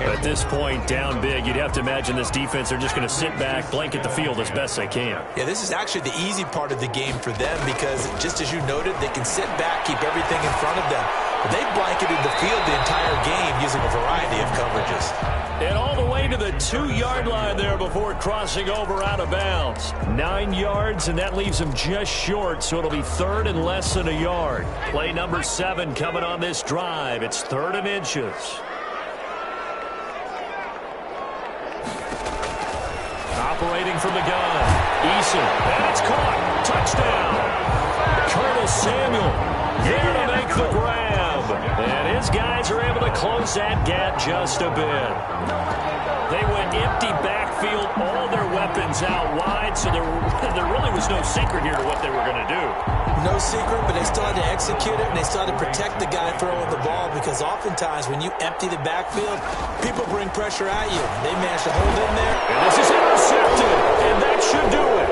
At this point, down big, you'd have to imagine this defense, they're just going to sit back, blanket the field as best they can. Yeah, this is actually the easy part of the game for them because, just as you noted, they can sit back, keep everything in front of them. But they've blanketed the field the entire game using a variety of coverages. And all the way to the 2-yard line there before crossing over out of bounds. 9 yards, and that leaves them just short, so it'll be 3rd and less than a yard. Play number 7 coming on this drive. It's 3rd and inches. Operating from the gun. Eason, and it's caught. Touchdown. Curtis Samuel there to make the grab. And his guys are able to close that gap just a bit. They went empty backfield, all their weapons out wide, so there really was no secret here to what they were going to do. No secret, but they still had to execute it, and they still had to protect the guy throwing the ball because oftentimes when you empty the backfield, people bring pressure at you. They managed to hold in there. And this is intercepted, and that should do it.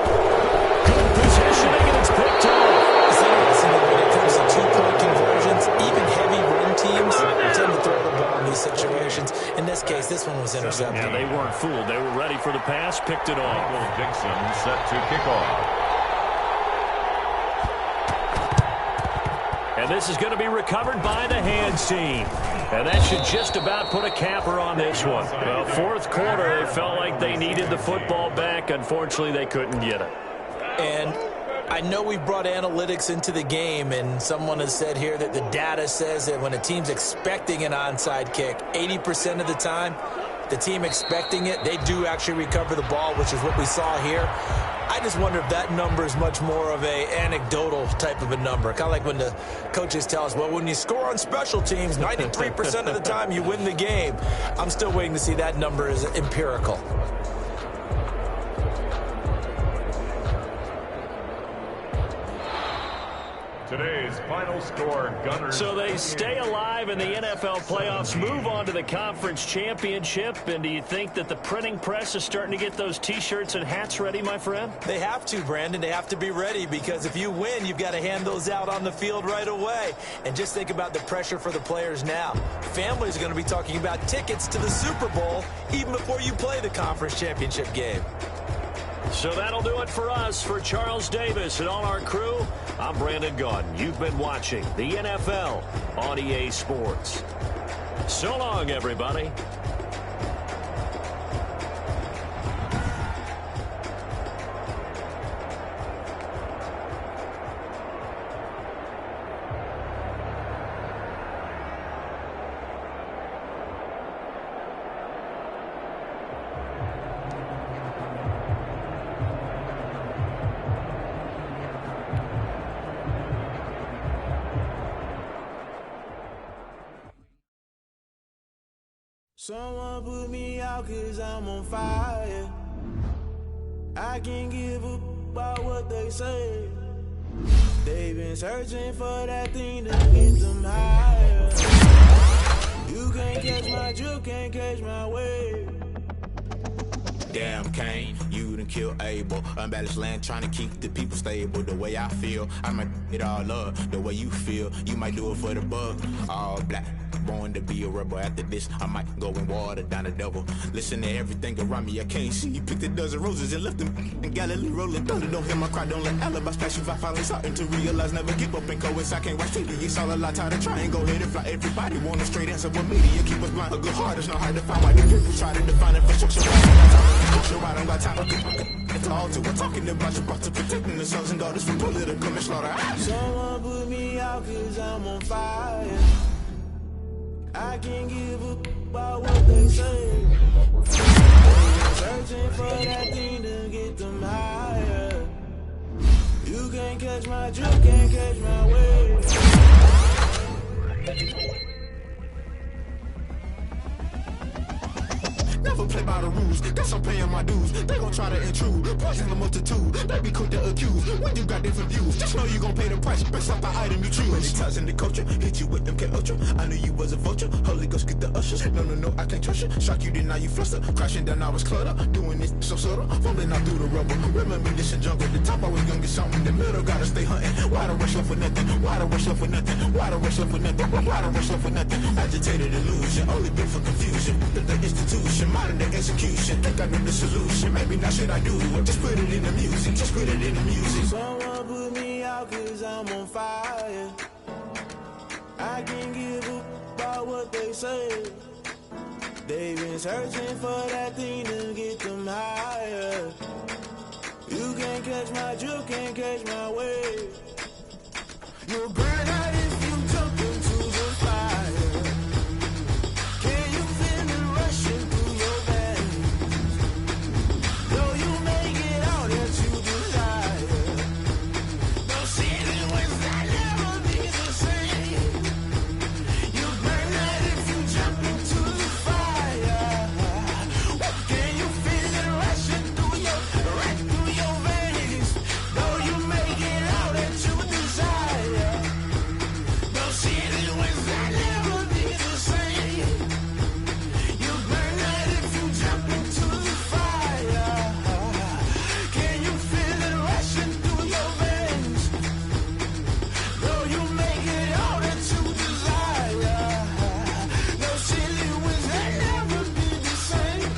Good positioning, and it's picked off. It's interesting that when it comes to 2-point conversions, even heavy run teams tend to throw the ball in these situations. In this case, this one was intercepted. Yeah, they weren't fooled. They were ready for the pass, picked it off. Dixon set to kick off. And this is going to be recovered by the hands team. And that should just about put a capper on this one. Well, 4th quarter, they felt like they needed the football back. Unfortunately, they couldn't get it. And I know we brought analytics into the game, and someone has said here that the data says that when a team's expecting an onside kick, 80% of the time, the team expecting it, they do actually recover the ball, which is what we saw here. I just wonder if that number is much more of a anecdotal type of a number. Kind of like when the coaches tell us, well, when you score on special teams, 93% of the time you win the game. I'm still waiting to see that number is empirical. Today's final score, Gunners. So they stay alive in the NFL playoffs, move on to the conference championship. And do you think that the printing press is starting to get those T-shirts and hats ready, my friend? They have to, Brandon. They have to be ready because if you win, you've got to hand those out on the field right away. And just think about the pressure for the players now. Families are going to be talking about tickets to the Super Bowl even before you play the conference championship game. So that'll do it for us. For Charles Davis and all our crew, I'm Brandon Gaudin. You've been watching the NFL on EA Sports. So long, everybody. Someone put me out cause I'm on fire. I can't give up about what they say. They've been searching for that thing to get them higher. You can't catch my drift, can't catch my wave. Damn, Kane, you done killed Abel. Unbalanced land, trying to keep the people stable. The way I feel, I might it all up. The way you feel, you might do it for the buck. All black, born to be a rebel. After this, I might go and water down the devil. Listen to everything around me, I can't see. You picked a dozen roses and left them in Galilee rolling thunder. Don't hear my cry, don't let alibis pass you. I finally starting to realize, never give up and coincide. Can't watch TV, it's all a lot. Tired of trying, go ahead and fly. Everybody want a straight answer, but media keep us blind. A good heart is not hard to find. Why the people try to define it for sure. I don't got time to talk to. We're talking about you, about to protecting the sons and daughters from political and slaughter. Someone put me out cause I'm on fire. I can't give up about what they say. They're searching for that thing to get them higher. You can't catch my drift, can't catch my wave. Never play by the rules, guess I'm paying my dues. They gon' try to intrude, poison the multitude. They be quick to accuse, when you got different views. Just know you gon' pay the price, based off the item you choose. Many times in the culture, hit you with them K-Ultra. I knew you was a vulture, Holy Ghost get the ushers. No, I can't trust you. Shock you, then now you fluster. Crashing down, I was cluttered. Doing this so subtle, falling out through the rubble. Remember this in jungle, the top I was young and something. The middle gotta stay hunting. Why the rush left for nothing? Why the rush left for nothing? Why the rush left for nothing? Why the rush left for nothing? Agitated illusion, only built for confusion. The institution, modern day execution. Think I know the solution. Maybe not shit I do. Just put it in the music. Just put it in the music. Someone put me out cause I'm on fire. I can't give up about what they say. They've been searching for that thing to get them higher. You can't catch my drift, can't catch my wave. You'll burn out if you jump into the fire. Can you feel it rushing through your veins? Though you make it out that you desire. No ceiling was that never be the same. You burn out if you jump into the fire. Can you feel it rushing through your veins? Though you make it out that you desire. No ceiling was that never be the same. You burn out if you jump into the fire. Can you feel it rushing through your veins? Though you make it all that you desire. No ceiling was that never be the same.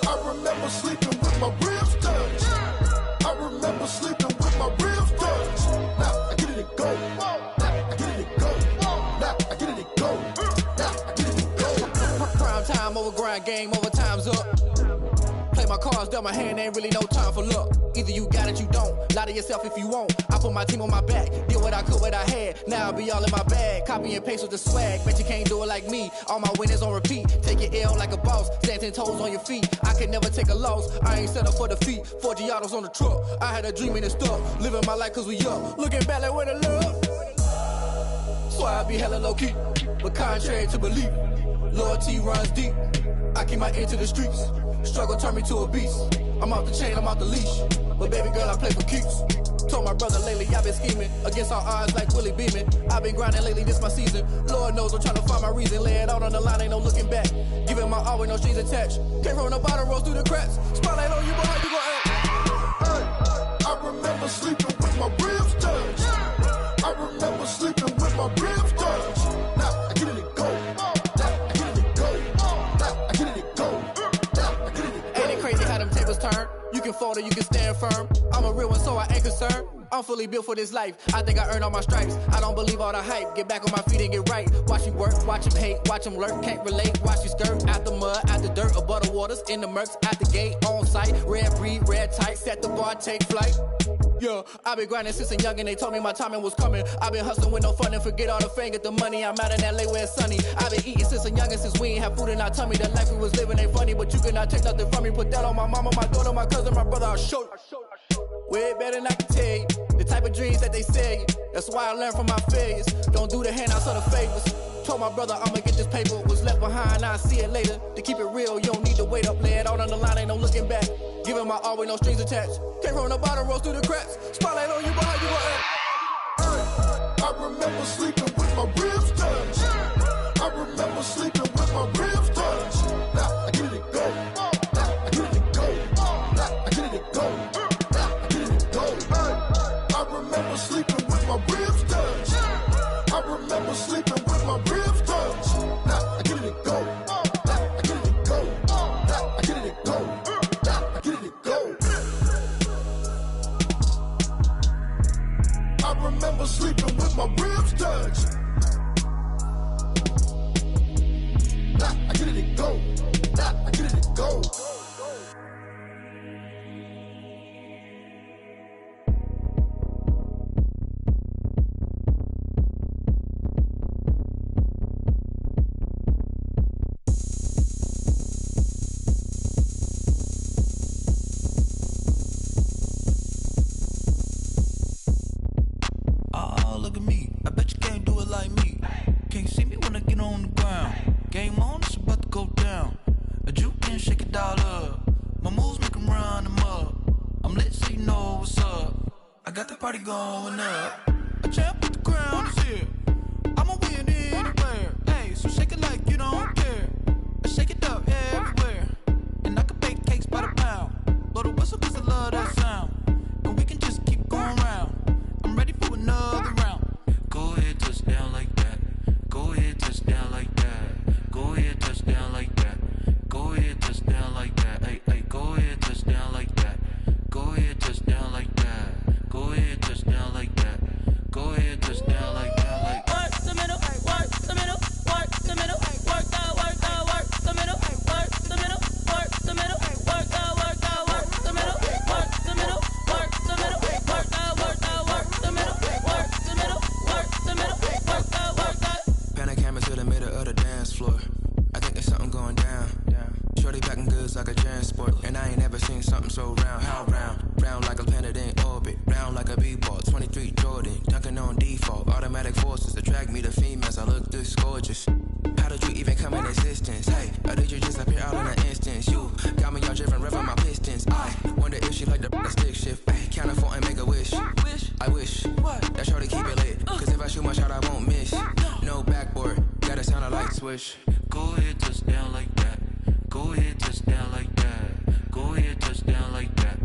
I remember sleeping with my ribs touched. I remember sleeping with my ribs touched. Now I get it to go. Now I get it to go. Now I get it to go. Now I get it to go. Prime time over grind game, over time's up. Play my cards, dealt my hand, ain't really no time for luck. Either you got it, you don't. Lie to yourself if you won't. I put my team on my back, did what I could, what I had. Now I'll be all in my bag, copy and paste with the swag. Bet you can't do it like me. All my winners on repeat. Take your L like a boss, stand 10 toes on your feet. I can never take a loss. I ain't set up for defeat. 4 Giottos on the truck. I had a dream and it stuck. Living my life cause we up. Looking back like where the love. So I be hella low key, but contrary to belief, loyalty runs deep. I keep my ear to the streets. Struggle turned me to a beast. I'm off the chain, I'm off the leash. But baby girl, I play for keeps. Told my brother lately, I've been scheming against all odds like Willie Beeman. I've been grinding lately, this my season. Lord knows I'm trying to find my reason. Lay it out on the line, ain't no looking back. Giving my all with no strings attached. Came from the bottom, rose through the cracks. Spotlight on you, boy, how you gon' act? I remember sleeping with my ribs touched. I remember sleeping with my ribs touched. Now I get it to go. Now I get it to go. Now I get it to go. Now I get it to go. Ain't it crazy how them tables tables turn. You can fold or you can stand firm. I'm a real one, so I ain't concerned. I'm fully built for this life. I think I earned all my stripes. I don't believe all the hype. Get back on my feet and get right. Watch you work, watch him hate, watch him lurk. Can't relate, watch you skirt. Out the mud, out the dirt, above the waters, in the murks, at the gate, on site. Red breed, red tight, set the bar, take flight. Yeah, I been grinding since a young and they told me my timing was coming. I been hustling with no fun and forget all the fame, get the money. I'm out in LA where it's sunny. I been eating since a young and since we ain't have food in our tummy. The life we was living ain't funny, but you cannot take nothing from me. Put that on my mama, my daughter, my cousin, my brother, I'll show you. Way better than I can tell you. The type of dreams that they sell you. That's why I learned from my failures. Don't do the handouts or the favors. Told my brother I'ma get this paper. Was left behind, I'll see it later. To keep it real, you don't need to wait up. Lay it out on the line, ain't no looking back. Giving my all with no strings attached. Came from the bottom, rose through the cracks. Spotlight on you, but how you gon' act? I remember sleeping with my ribs touched. I remember sleeping with my ribs touched. Now I get it go. Now I get it go. Now I get it go. Now I get it go. I remember sleeping with my ribs touched. I remember sleeping with my ribs touched. Now I get it go. Now I get it go. Now I get it go. Now I get it go. I remember sleeping with my ribs touched. Now I get it go. Now I get it go. Oh, look at me. I bet you can't do it like me. Can't see me when I get on the ground. Game on, it's about to go down. A juke can shake it all up. My moves make 'em run them up. I'm lit so you know what's up. I got the party going up. A champ with the crown is here. I'ma win anywhere. Hey, so shake it like you don't care. I shake it up everywhere. And I can bake cakes by the pound. Blow the whistle 'cause I love that sound. And we can just keep going round. I'm ready for another round. Go ahead, touch down like that. Go ahead, touch down like that. Go ahead, touch down like that. Go ahead, touch down like that. Hey, hey, go ahead, touch down like that. Go ahead, touch down like that. Go ahead, touch down like that. Go ahead, touch down like that. Like work the middle, work the middle, work the middle, work that, work that, work the middle, work the middle, work the middle, work that, work that, work the middle, work the middle, work the middle, work that, work that, work the middle, work the middle, work the middle, work that, work that. Pan a camera to the middle of the dance floor. I think there's something going down. Shorty packing goods like a transport, and I ain't never seen something so round. How round? Round like a planet in orbit, round like a b-ball. 23 Jordan, dunking on default. Automatic forces attract me to females. I look this gorgeous. How did you even come in existence? Hey, or did you just appear out in an instance? You got me all driven, revving my pistons. I wonder if she like the stick shift. Ay, count a four and make a wish. I wish that shorty keep it lit. 'Cause if I shoot my shot, I won't miss. No backboard, gotta sound a light switch. Go ahead, touch down like that. Go ahead, touch down like that. Go ahead, touch down like that.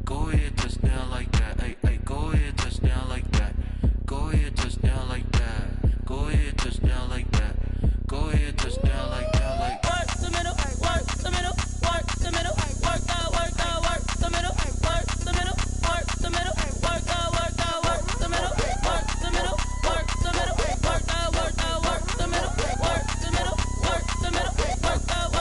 Go ahead, touch down like that. Hey, hey, go ahead, touch down like that. Go ahead, touch down like that. Go ahead, touch down like that. Go ahead, touch down like that. Like work the middle, work the middle, work the middle, work that, work that, work the middle, work the middle, work the middle, work that, work that, work the middle, work the middle, work the middle, work that, work that, work the middle, work the middle, work the middle, work that.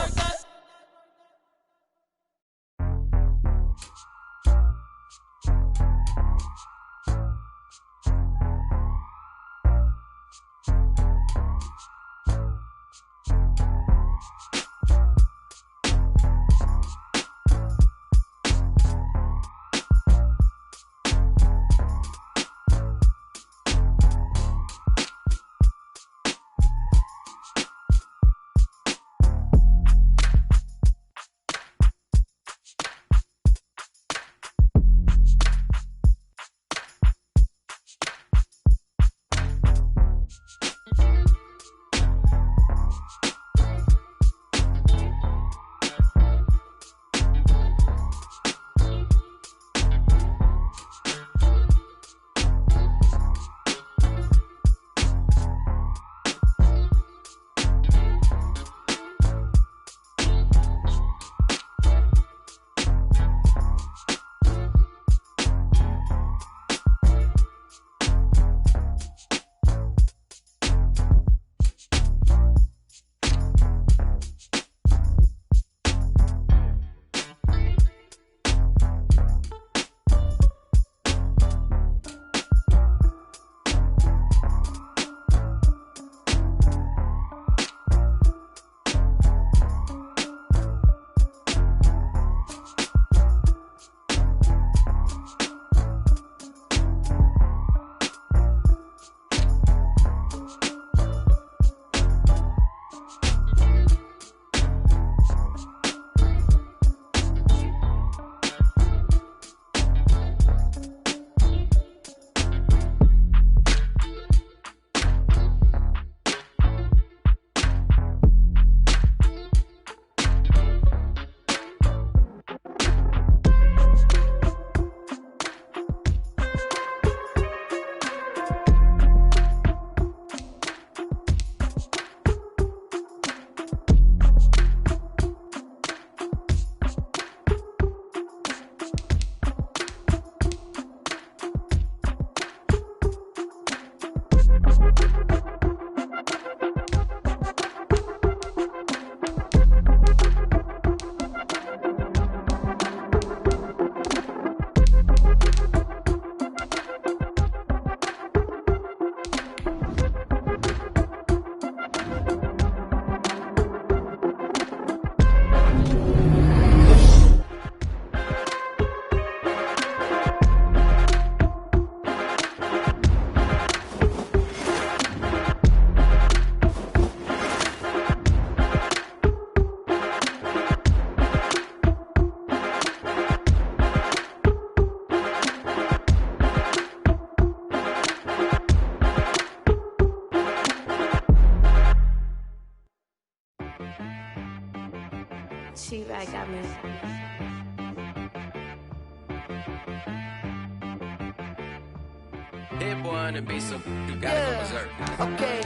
Hit boy on the beat, so you gotta go berserk. Okay.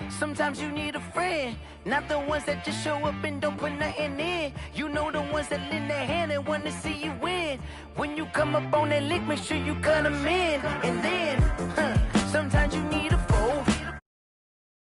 Sometimes you need a friend, not the ones that just show up and don't put nothing in. You know the ones that lend their hand and want to see you win. When you come up on that lick, make sure you cut them in. And then, sometimes you